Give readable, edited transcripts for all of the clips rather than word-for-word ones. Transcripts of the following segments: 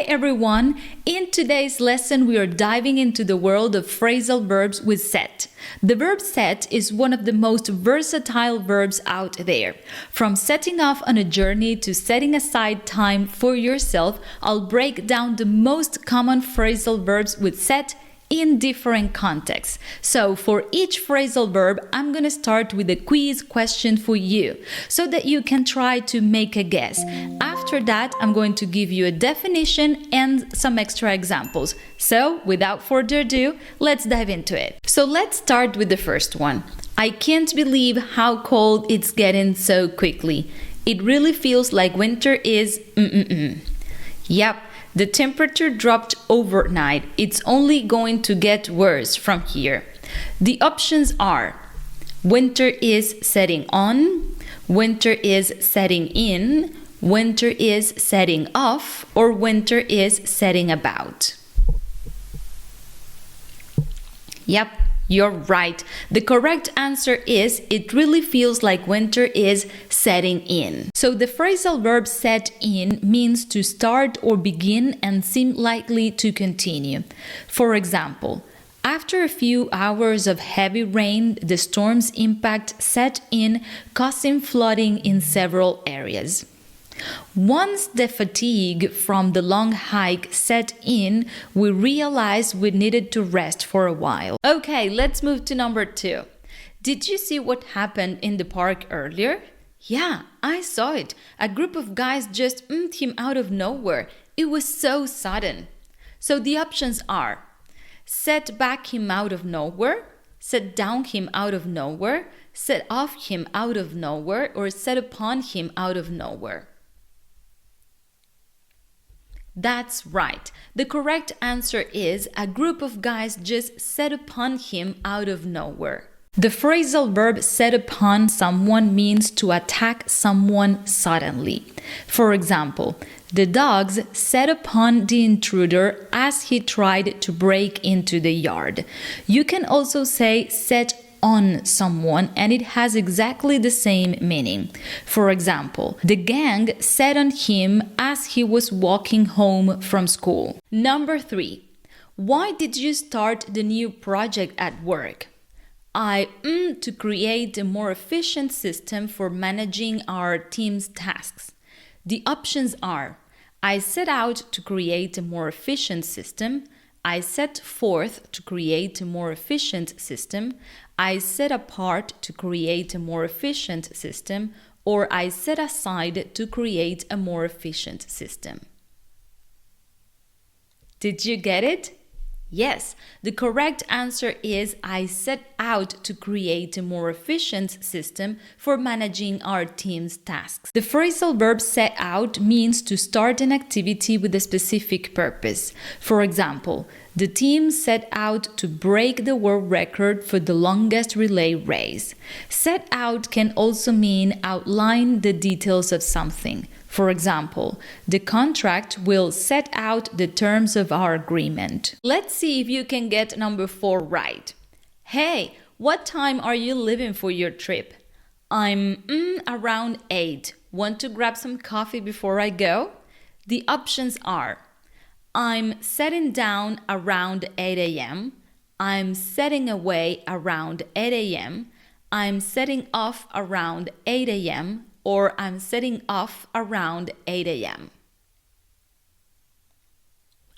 everyone! In today's lesson, we are diving into the world of phrasal verbs with set. The verb set is one of the most versatile verbs out there. From setting off on a journey to setting aside time for yourself, I'll break down the most common phrasal verbs with set in different contexts. So for each phrasal verb, I'm going to start with a quiz question for you so that you can try to make a guess. After that, I'm going to give you a definition and some extra examples. So without further ado, let's dive into it. So let's start with the first one. I can't believe how cold it's getting so quickly. It really feels like winter is Yep. The temperature dropped overnight. It's only going to get worse from here. The options are: winter is setting on, winter is setting in, winter is setting off, or winter is setting about. Yep. You're right. The correct answer is it really feels like winter is setting in. So the phrasal verb set in means to start or begin and seem likely to continue. For example, after a few hours of heavy rain, the storm's impact set in, causing flooding in several areas. Once the fatigue from the long hike set in, we realized we needed to rest for a while. Okay, let's move to number 2. Did you see what happened in the park earlier? Yeah, I saw it. A group of guys just him out of nowhere. It was so sudden. So the options are: set back him out of nowhere, set down him out of nowhere, set off him out of nowhere, or set upon him out of nowhere. That's right. The correct answer is a group of guys just set upon him out of nowhere. The phrasal verb set upon someone means to attack someone suddenly. For example, the dogs set upon the intruder as he tried to break into the yard. You can also say set on someone, and it has exactly the same meaning. For example, the gang set on him as he was walking home from school. Number 3. Why did you start the new project at work? To create a more efficient system for managing our team's tasks. The options are: I set out to create a more efficient system, I set forth to create a more efficient system, I set apart to create a more efficient system, or I set aside to create a more efficient system. Did you get it? Yes, the correct answer is I set out to create a more efficient system for managing our team's tasks. The phrasal verb set out means to start an activity with a specific purpose. For example, the team set out to break the world record for the longest relay race. Set out can also mean outline the details of something. For example, the contract will set out the terms of our agreement. Let's see if you can get number 4 right. Hey, what time are you leaving for your trip? I'm around 8. Want to grab some coffee before I go? The options are: I'm setting down around 8 a.m. I'm setting away around 8 a.m. I'm setting off around 8 a.m. or I'm setting off around 8 a.m.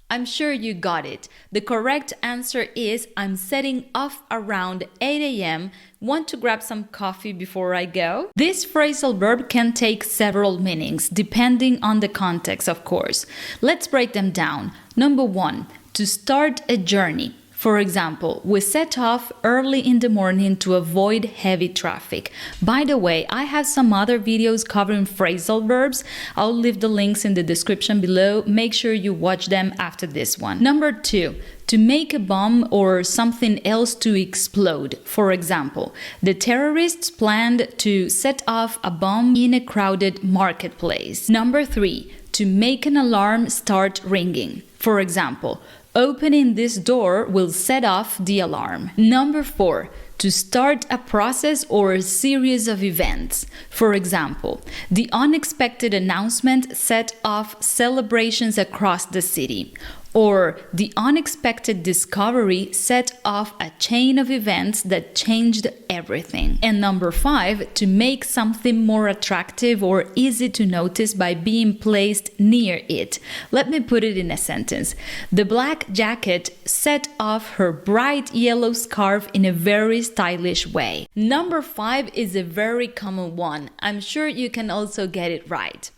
I'm sure you got it. The correct answer is I'm setting off around 8 a.m. Want to grab some coffee before I go? This phrasal verb can take several meanings, depending on the context, of course. Let's break them down. Number 1, to start a journey. For example, we set off early in the morning to avoid heavy traffic. By the way, I have some other videos covering phrasal verbs. I'll leave the links in the description below. Make sure you watch them after this one. Number 2, to make a bomb or something else to explode. For example, the terrorists planned to set off a bomb in a crowded marketplace. Number 3, to make an alarm start ringing. For example, opening this door will set off the alarm. Number 4, to start a process or a series of events. For example, the unexpected announcement set off celebrations across the city, or the unexpected discovery set off a chain of events that changed everything. And number 5, to make something more attractive or easy to notice by being placed near it. Let me put it in a sentence. The black jacket set off her bright yellow scarf in a very stylish way. Number 5 is a very common one. I'm sure you can also get it right.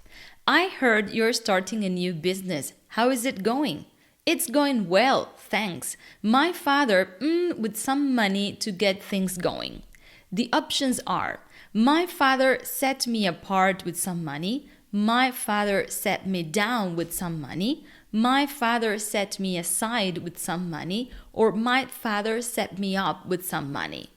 I heard you're starting a new business. How is it going? It's going well, thanks. My father, with some money to get things going. The options are: my father set me apart with some money, my father set me down with some money, my father set me aside with some money, or my father set me up with some money.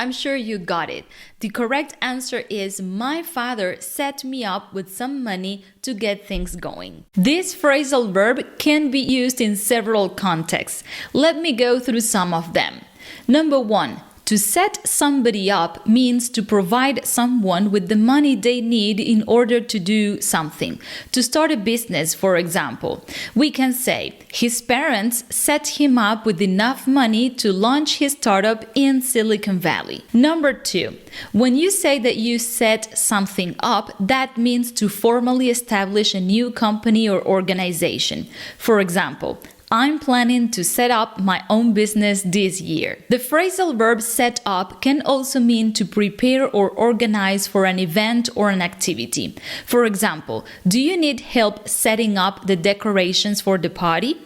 I'm sure you got it. The correct answer is my father set me up with some money to get things going. This phrasal verb can be used in several contexts. Let me go through some of them. Number 1. To set somebody up means to provide someone with the money they need in order to do something. To start a business, for example, we can say his parents set him up with enough money to launch his startup in Silicon Valley. Number 2, when you say that you set something up, that means to formally establish a new company or organization. For example, I'm planning to set up my own business this year. The phrasal verb set up can also mean to prepare or organize for an event or an activity. For example, do you need help setting up the decorations for the party?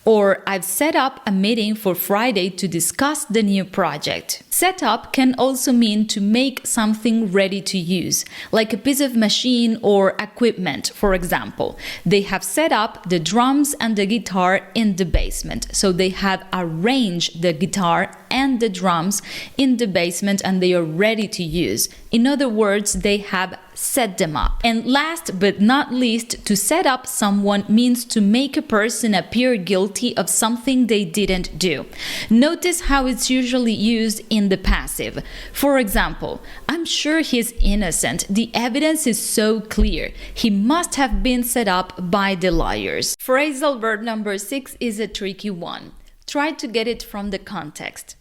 Or I've set up a meeting for Friday to discuss the new project. Set up can also mean to make something ready to use, like a piece of machine or equipment, for example. They have set up the drums and the guitar in the basement, so they have arranged the guitar and the drums in the basement and they are ready to use. In other words, they have set them up. And last but not least, to set up someone means to make a person appear guilty of something they didn't do. Notice how it's usually used in the passive. For example, I'm sure he's innocent. The evidence is so clear. He must have been set up by the lawyers. Phrasal verb number 6 is a tricky one. Try to get it from the context.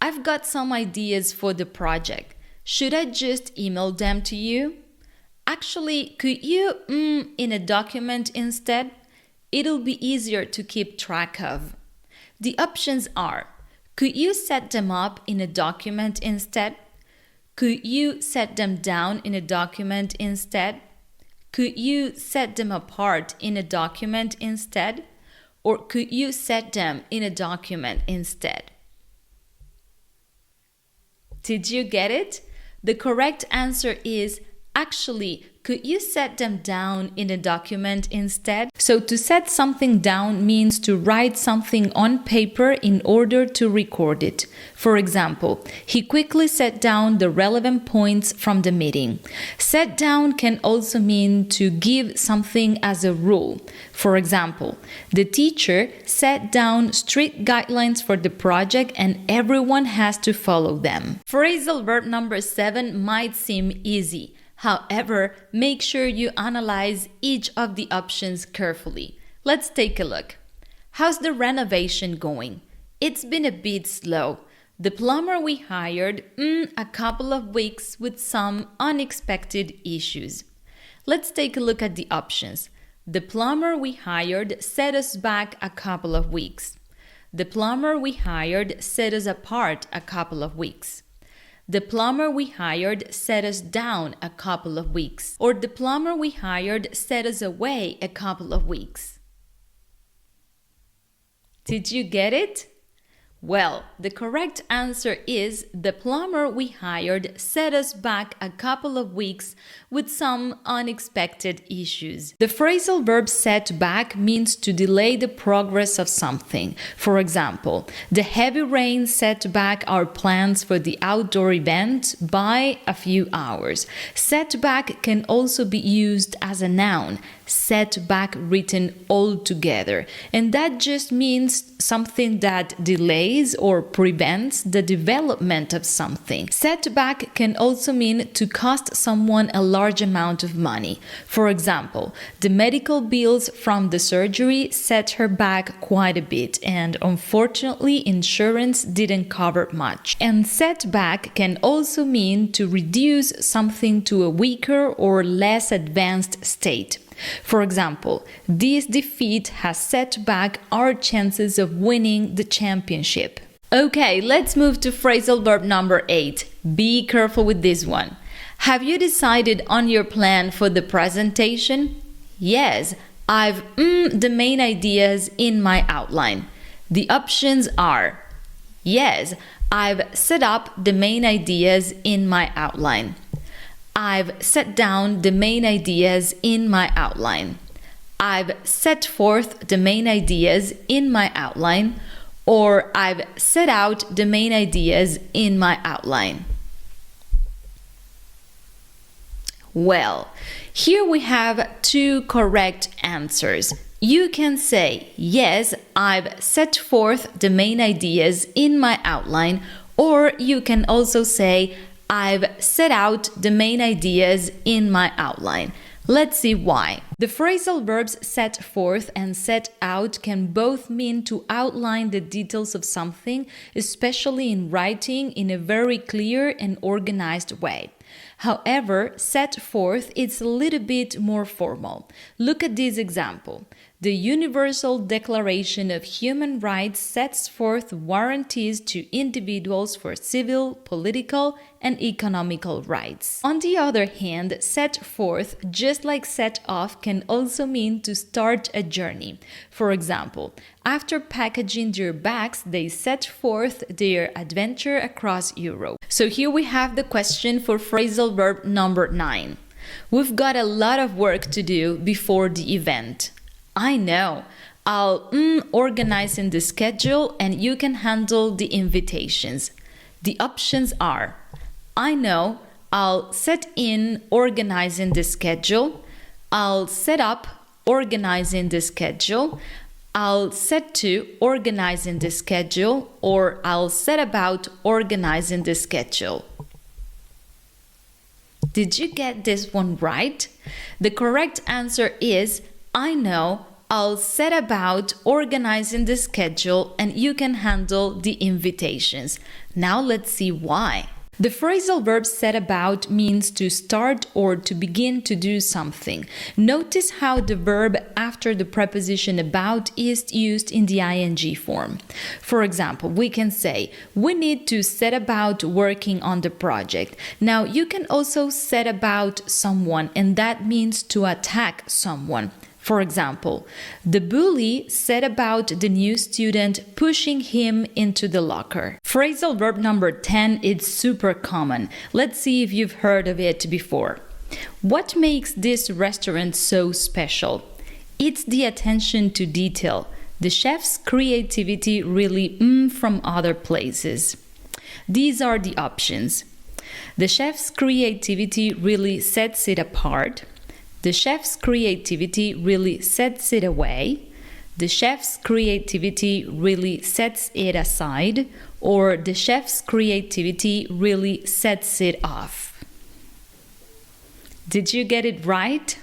I've got some ideas for the project. Should I just email them to you? Actually, could you in a document instead? It'll be easier to keep track of. The options are: could you set them up in a document instead? Could you set them down in a document instead? Could you set them apart in a document instead? Or could you set them in a document instead? Did you get it? The correct answer is actually, could you set them down in a document instead? So to set something down means to write something on paper in order to record it. For example, he quickly set down the relevant points from the meeting. Set down can also mean to give something as a rule. For example, the teacher set down strict guidelines for the project and everyone has to follow them. Phrasal verb number 7 might seem easy. However, make sure you analyze each of the options carefully. Let's take a look. How's the renovation going? It's been a bit slow. The plumber we hired, a couple of weeks with some unexpected issues. Let's take a look at the options. The plumber we hired set us back a couple of weeks. The plumber we hired set us apart a couple of weeks. The plumber we hired set us down a couple of weeks. Or the plumber we hired set us away a couple of weeks. Did you get it? Well, the correct answer is the plumber we hired set us back a couple of weeks with some unexpected issues. The phrasal verb set back means to delay the progress of something. For example, the heavy rain set back our plans for the outdoor event by a few hours. Set back can also be used as a noun. Set back written all together, and that just means something that delays delays or prevents the development of something. Set back can also mean to cost someone a large amount of money. For example, the medical bills from the surgery set her back quite a bit, and unfortunately insurance didn't cover much. And setback can also mean to reduce something to a weaker or less advanced state. For example, this defeat has set back our chances of winning the championship. Okay, let's move to phrasal verb number 8. Be careful with this one. Have you decided on your plan for the presentation? Yes, I've the main ideas in my outline. The options are: yes, I've set up the main ideas in my outline. I've set down the main ideas in my outline. I've set forth the main ideas in my outline. Or I've set out the main ideas in my outline. Well, here we have two correct answers. You can say, yes, I've set forth the main ideas in my outline, or you can also say, I've set out the main ideas in my outline. Let's see why. The phrasal verbs set forth and set out can both mean to outline the details of something, especially in writing, in a very clear and organized way. However, set forth is a little bit more formal. Look at this example. The Universal Declaration of Human Rights sets forth warranties to individuals for civil, political, and economical rights. On the other hand, set forth, just like set off, can also mean to start a journey. For example, after packaging their bags, they set forth their adventure across Europe. So here we have the question for phrasal verb number 9. We've got a lot of work to do before the event. I know. I'll organize in the schedule and you can handle the invitations. The options are: I know, I'll set in organizing the schedule. I'll set up organizing the schedule. I'll set to organizing the schedule, or I'll set about organizing the schedule. Did you get this one right? The correct answer is: I know, I'll set about organizing the schedule and you can handle the invitations. Now let's see why. The phrasal verb set about means to start or to begin to do something. Notice how the verb after the preposition about is used in the ing form. For example, we can say, we need to set about working on the project. Now you can also set about someone, and that means to attack someone. For example, the bully set about the new student, pushing him into the locker. Phrasal verb number 10 is super common. Let's see if you've heard of it before. What makes this restaurant so special? It's the attention to detail. The chef's creativity really from other places. These are the options. The chef's creativity really sets it apart. The chef's creativity really sets it away. The chef's creativity really sets it aside. Or the chef's creativity really sets it off. Did you get it right?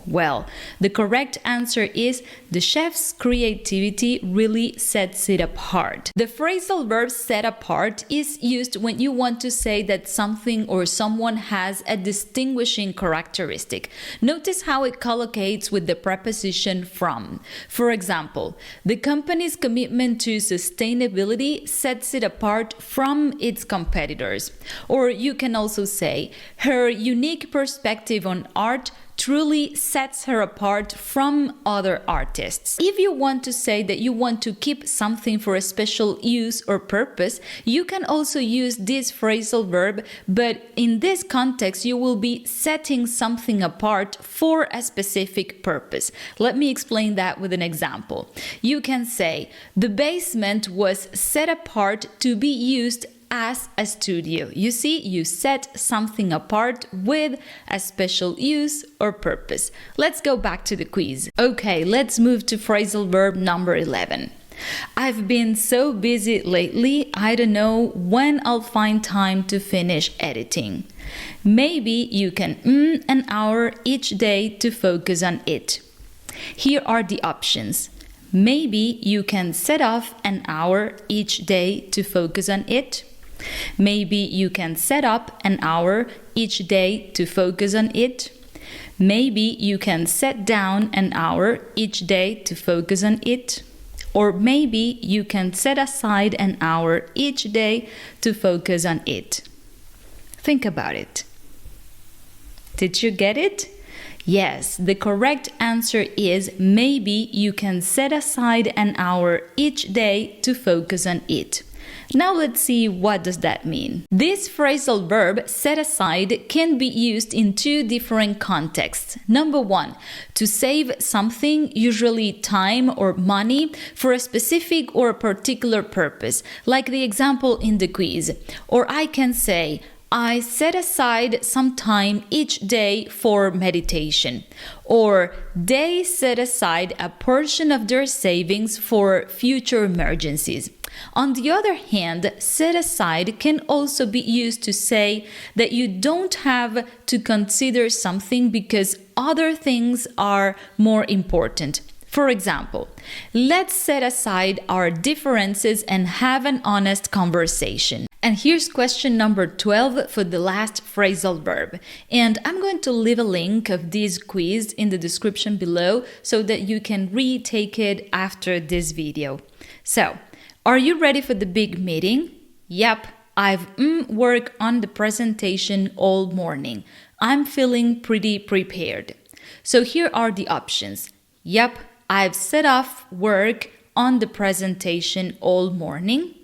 Well, the correct answer is the chef's creativity really sets it apart. The phrasal verb set apart is used when you want to say that something or someone has a distinguishing characteristic. Notice how it collocates with the preposition from. For example, the company's commitment to sustainability sets it apart from its competitors. Or you can also say, her unique perspective on art truly sets her apart from other artists. If you want to say that you want to keep something for a special use or purpose, you can also use this phrasal verb, but in this context, you will be setting something apart for a specific purpose. Let me explain that with an example. You can say, the basement was set apart to be used as a studio. You see, you set something apart with a special use or purpose. Let's go back to the quiz. Okay, let's move to phrasal verb number 11. I've been so busy lately, I don't know when I'll find time to finish editing. Maybe you can an hour each day to focus on it. Here are the options. Maybe you can set off an hour each day to focus on it. Maybe you can set up an hour each day to focus on it. Maybe you can set down an hour each day to focus on it. Or maybe you can set aside an hour each day to focus on it. Think about it. Did you get it? Yes, the correct answer is maybe you can set aside an hour each day to focus on it. Now let's see what does that mean. This phrasal verb, set aside, can be used in two different contexts. Number one, to save something, usually time or money, for a specific or particular purpose, like the example in the quiz. Or I can say, I set aside some time each day for meditation. Or they set aside a portion of their savings for future emergencies. On the other hand, set aside can also be used to say that you don't have to consider something because other things are more important. For example, let's set aside our differences and have an honest conversation. And here's question number 12 for the last phrasal verb. And I'm going to leave a link of this quiz in the description below so that you can retake it after this video. So, are you ready for the big meeting? Yep, I've worked on the presentation all morning. I'm feeling pretty prepared. So here are the options. Yep, I've set off work on the presentation all morning.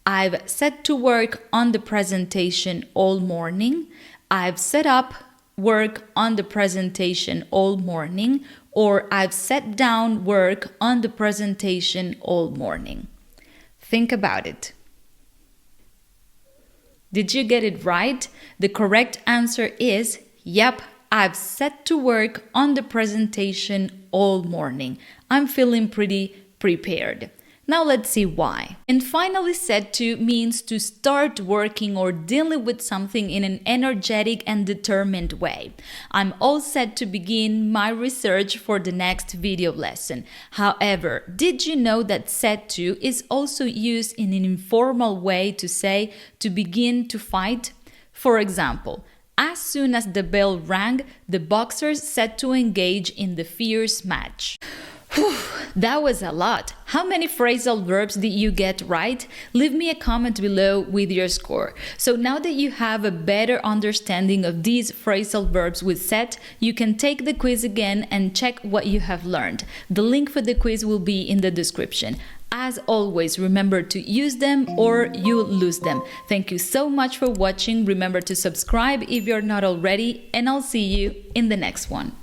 I've set to work on the presentation all morning. I've set up work on the presentation all morning. Or I've set down work on the presentation all morning. Think about it. Did you get it right? The correct answer is, yep, I've set to work on the presentation all morning. I'm feeling pretty prepared. Now let's see why. And finally, set to means to start working or dealing with something in an energetic and determined way. I'm all set to begin my research for the next video lesson. However, did you know that set to is also used in an informal way to say to begin to fight? For example, as soon as the bell rang, the boxers set to engage in the fierce match. Whew, that was a lot. How many phrasal verbs did you get right? Leave me a comment below with your score. So now that you have a better understanding of these phrasal verbs with set, you can take the quiz again and check what you have learned. The link for the quiz will be in the description. As always, remember to use them or you'll lose them. Thank you so much for watching. Remember to subscribe if you're not already, and I'll see you in the next one.